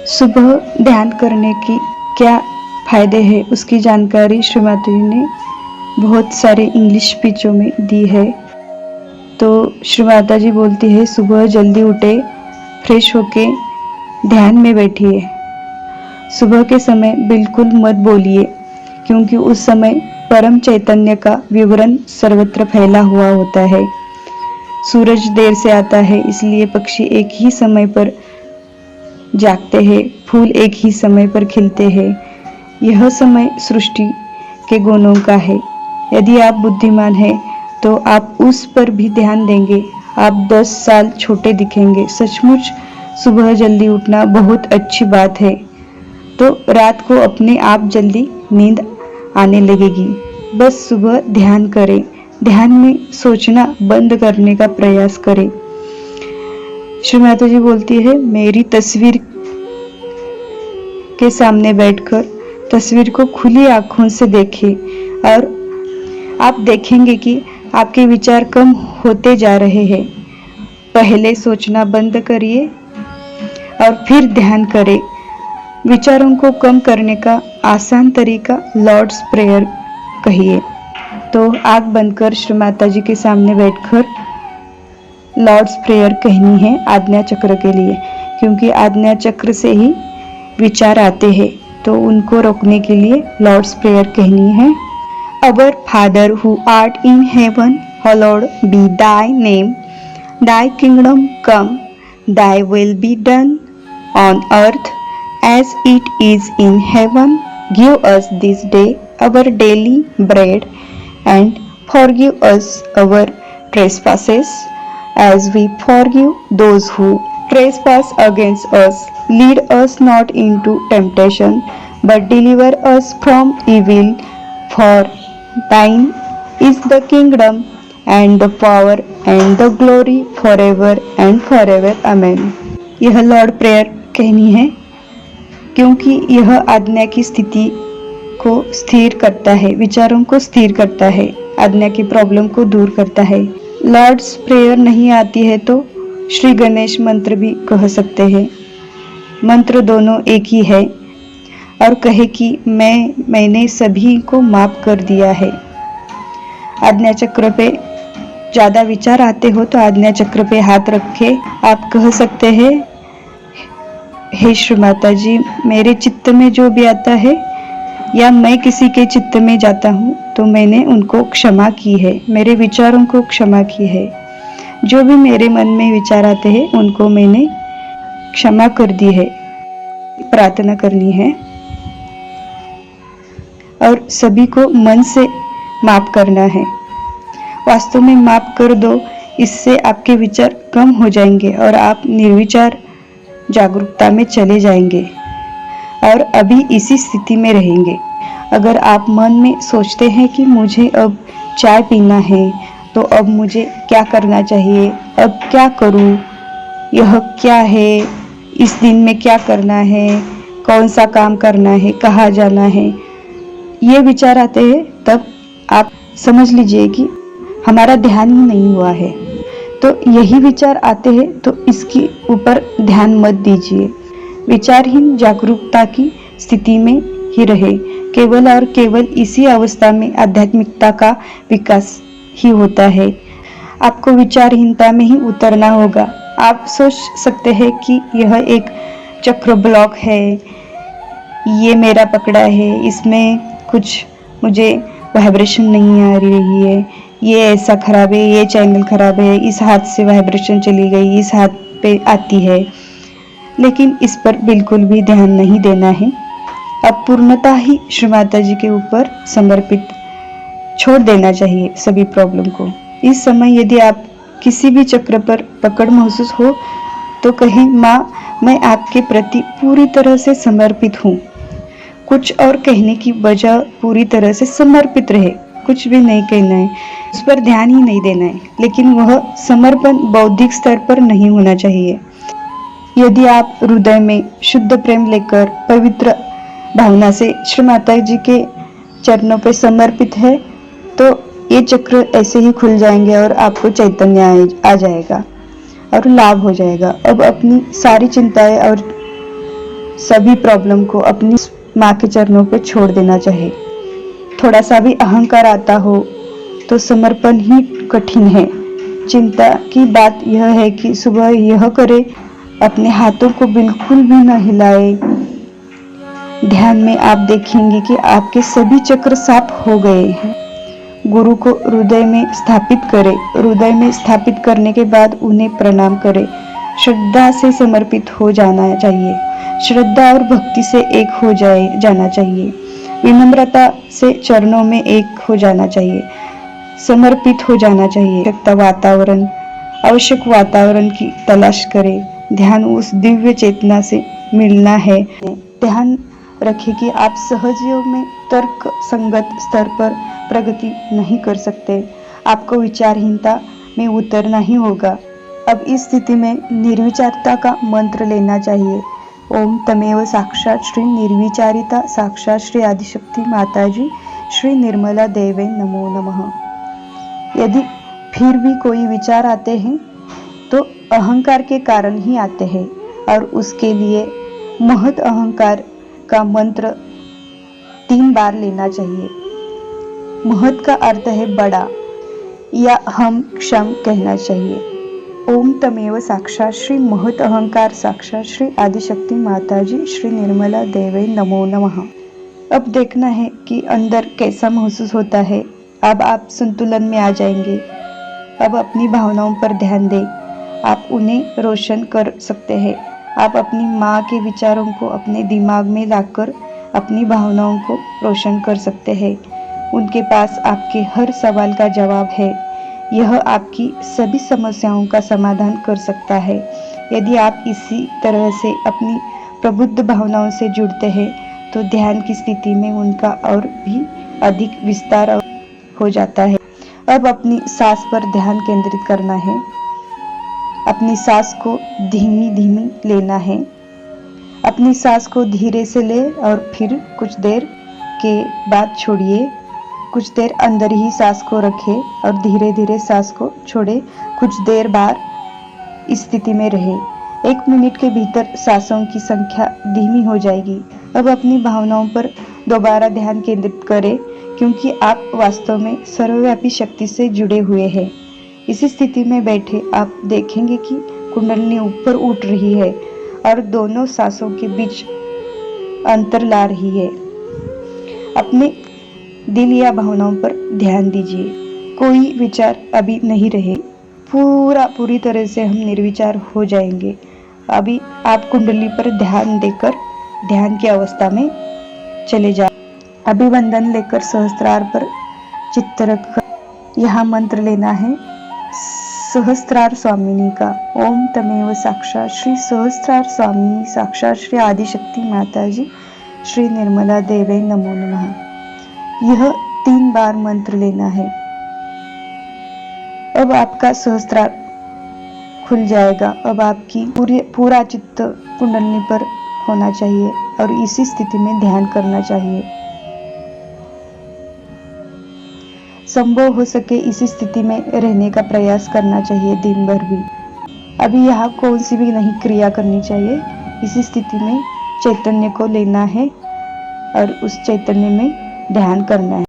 सुबह ध्यान करने की क्या फायदे हैं उसकी जानकारी श्री माता जी ने बहुत सारे इंग्लिश स्पीचों में दी है। तो श्री माता जी बोलती है, सुबह जल्दी उठे, फ्रेश होके ध्यान में बैठिए। सुबह के समय बिल्कुल मत बोलिए, क्योंकि उस समय परम चैतन्य का विवरण सर्वत्र फैला हुआ होता है। सूरज देर से आता है, इसलिए पक्षी एक ही समय पर जागते हैं, फूल एक ही समय पर खिलते हैं। यह समय सृष्टि के गुणों का है। यदि आप बुद्धिमान हैं तो आप उस पर भी ध्यान देंगे। आप 10 साल छोटे दिखेंगे। सचमुच सुबह जल्दी उठना बहुत अच्छी बात है। तो रात को अपने आप जल्दी नींद आने लगेगी। बस सुबह ध्यान करें। ध्यान में सोचना बंद करने का प्रयास करें। श्री माता जी बोलती है, मेरी तस्वीर के सामने बैठकर तस्वीर को खुली आंखों से देखें और आप देखेंगे कि आपके विचार कम होते जा रहे हैं। पहले सोचना बंद करिए और फिर ध्यान करें। विचारों को कम करने का आसान तरीका लॉर्ड्स प्रेयर कहिए। तो आंख बंद कर श्री माता जी के सामने बैठकर लॉर्ड्स प्रेयर कहनी है आज्ञा चक्र के लिए, क्योंकि आज्ञा चक्र से ही विचार आते हैं। तो उनको रोकने के लिए लॉर्ड्स प्रेयर कहनी है। Our Father who art in heaven, hallowed be thy name. Thy kingdom come, thy will be done on earth as it is in heaven. Give us this day our daily bread, and forgive us our trespasses as we forgive those who trespass against us. Lead us not into temptation, but deliver us from evil. For thine is the kingdom and the power and the glory forever and forever. Amen. यह Lord prayer कहनी है, क्योंकि यह आज्ञा की स्थिति को स्थिर करता है, विचारों को स्थिर करता है, आज्ञा की प्रॉब्लम को दूर करता है। लॉर्ड्स प्रेयर नहीं आती है तो श्री गणेश मंत्र भी कह सकते हैं। मंत्र दोनों एक ही है और कहे कि मैंने सभी को माफ कर दिया है। आज्ञा चक्र पे ज्यादा विचार आते हो तो आज्ञा चक्र पे हाथ रखे आप कह सकते हैं, हे श्री माता जी, मेरे चित्त में जो भी आता है या मैं किसी के चित्त में जाता हूँ तो मैंने उनको क्षमा की है, मेरे विचारों को क्षमा की है। जो भी मेरे मन में विचार आते हैं उनको मैंने क्षमा कर दी है। प्रार्थना करनी है और सभी को मन से माफ करना है। वास्तव में माफ कर दो, इससे आपके विचार कम हो जाएंगे और आप निर्विचार जागरूकता में चले जाएंगे और अभी इसी स्थिति में रहेंगे। अगर आप मन में सोचते हैं कि मुझे अब चाय पीना है, तो अब मुझे क्या करना चाहिए, अब क्या करूं, यह क्या है, इस दिन में क्या करना है, कौन सा काम करना है, कहाँ जाना है, ये विचार आते हैं, तब आप समझ लीजिए कि हमारा ध्यान ही नहीं हुआ है। तो यही विचार आते हैं तो इसके ऊपर ध्यान मत दीजिए। विचारहीन जागरूकता की स्थिति में ही रहे। केवल और केवल इसी अवस्था में आध्यात्मिकता का विकास ही होता है। आपको विचारहीनता में ही उतरना होगा। आप सोच सकते हैं कि यह एक चक्र ब्लॉक है, ये मेरा पकड़ा है, इसमें कुछ मुझे वाइब्रेशन नहीं आ रही है, ये ऐसा खराब है, ये चैनल खराब है, इस हाथ से वाइब्रेशन चली गई, इस हाथ पे आती है। लेकिन इस पर बिल्कुल भी ध्यान नहीं देना है। अब पूर्णतः ही श्री माता जी के ऊपर समर्पित छोड़ देना चाहिए सभी प्रॉब्लम को। इस समय यदि आप किसी भी चक्र पर पकड़ महसूस हो तो कहें, माँ, मैं आपके प्रति पूरी तरह से समर्पित हूँ। कुछ और कहने की बजाय पूरी तरह से समर्पित रहे, कुछ भी नहीं कहना है, उस पर ध्यान ही नहीं देना है। लेकिन वह समर्पण बौद्धिक स्तर पर नहीं होना चाहिए। यदि आप हृदय में शुद्ध प्रेम लेकर पवित्र भावना से श्री माता जी के चरणों पर समर्पित है तो ये चक्र ऐसे ही खुल जाएंगे और आपको चैतन्य आ जाएगा और लाभ हो जाएगा। अब अपनी सारी चिंताएं और सभी प्रॉब्लम को अपनी माँ के चरणों पे छोड़ देना चाहिए। थोड़ा सा भी अहंकार आता हो तो समर्पण ही कठिन है। चिंता की बात यह है कि सुबह यह करे, अपने हाथों को बिल्कुल भी न हिलाए। ध्यान में आप देखेंगे कि आपके सभी चक्र साफ हो गए हैं। गुरु को हृदय में स्थापित करें। हृदय में स्थापित करने के बाद उन्हें प्रणाम करें। श्रद्धा से समर्पित हो जाना चाहिए। श्रद्धा और भक्ति से एक हो जाना चाहिए। विनम्रता से चरणों में एक हो जाना चाहिए। समर्पित हो जाना चाहिए। आवश्यक वातावरण की तलाश करें। ध्यान उस दिव्य चेतना से मिलना है। ध्यान रखें कि आप सहज योग में तर्क संगत स्तर पर प्रगति नहीं कर सकते। आपको विचारहीनता में उतरना ही होगा। अब इस स्थिति में निर्विचारता का मंत्र लेना चाहिए। ओम तमेव साक्षात श्री निर्विचारिता साक्षात श्री आदिशक्ति माताजी श्री निर्मला देवे नमो नमः। यदि फिर भी कोई विचार आते हैं तो अहंकार के कारण ही आते हैं और उसके लिए महत अहंकार का मंत्र 3 बार लेना चाहिए। महत का अर्थ है बड़ा या हम क्षम कहना चाहिए। ओम तमेव साक्षात श्री महत अहंकार साक्षात श्री आदिशक्ति माताजी श्री निर्मला देवे नमो नमः। अब देखना है कि अंदर कैसा महसूस होता है। अब आप संतुलन में आ जाएंगे। अब अपनी भावनाओं पर ध्यान दें। आप उन्हें रोशन कर सकते हैं। आप अपनी माँ के विचारों को अपने दिमाग में लाकर अपनी भावनाओं को रोशन कर सकते हैं। उनके पास आपके हर सवाल का जवाब है। यह आपकी सभी समस्याओं का समाधान कर सकता है। यदि आप इसी तरह से अपनी प्रबुद्ध भावनाओं से जुड़ते हैं तो ध्यान की स्थिति में उनका और भी अधिक विस्तार हो जाता है। अब अपनी सांस पर ध्यान केंद्रित करना है। अपनी सांस को धीमी धीमी लेना है। अपनी सांस को धीरे से ले और फिर कुछ देर के बाद छोड़िए। कुछ देर अंदर ही सांस को रखें और धीरे धीरे सांस को छोड़े। कुछ देर बाद इस स्थिति में रहे। 1 मिनट के भीतर सांसों की संख्या धीमी हो जाएगी। अब अपनी भावनाओं पर दोबारा ध्यान केंद्रित करें क्योंकि आप वास्तव में सर्वव्यापी शक्ति से जुड़े हुए हैं। इसी स्थिति में बैठे आप देखेंगे कि कुंडलिनी ऊपर उठ रही है और दोनों सांसों के बीच अंतर ला रही है। अपने दिल या भावनाओं पर ध्यान दीजिए। कोई विचार अभी नहीं रहे। पूरी तरह से हम निर्विचार हो जाएंगे। अभी आप कुंडली पर ध्यान देकर ध्यान की अवस्था में चले जाओ। अभिवंदन लेकर सहस्त्रार पर चित्त रखकर यहाँ मंत्र लेना है सहस्त्रार स्वामिनी का। ओम तमेव साक्षात श्री सहस्त्रार स्वामिनी साक्षात श्री आदिशक्ति माताजी श्री निर्मला देवे नमो नमः। यह 3 बार मंत्र लेना है। अब आपका सहस्त्रार खुल जाएगा। अब आपकी पूरा चित्त कुंडलिनी पर होना चाहिए और इसी स्थिति में ध्यान करना चाहिए। संभव हो सके इसी स्थिति में रहने का प्रयास करना चाहिए दिन भर भी। अभी यहाँ कौन सी भी नहीं क्रिया करनी चाहिए। इसी स्थिति में चैतन्य को लेना है और उस चैतन्य में ध्यान करना है।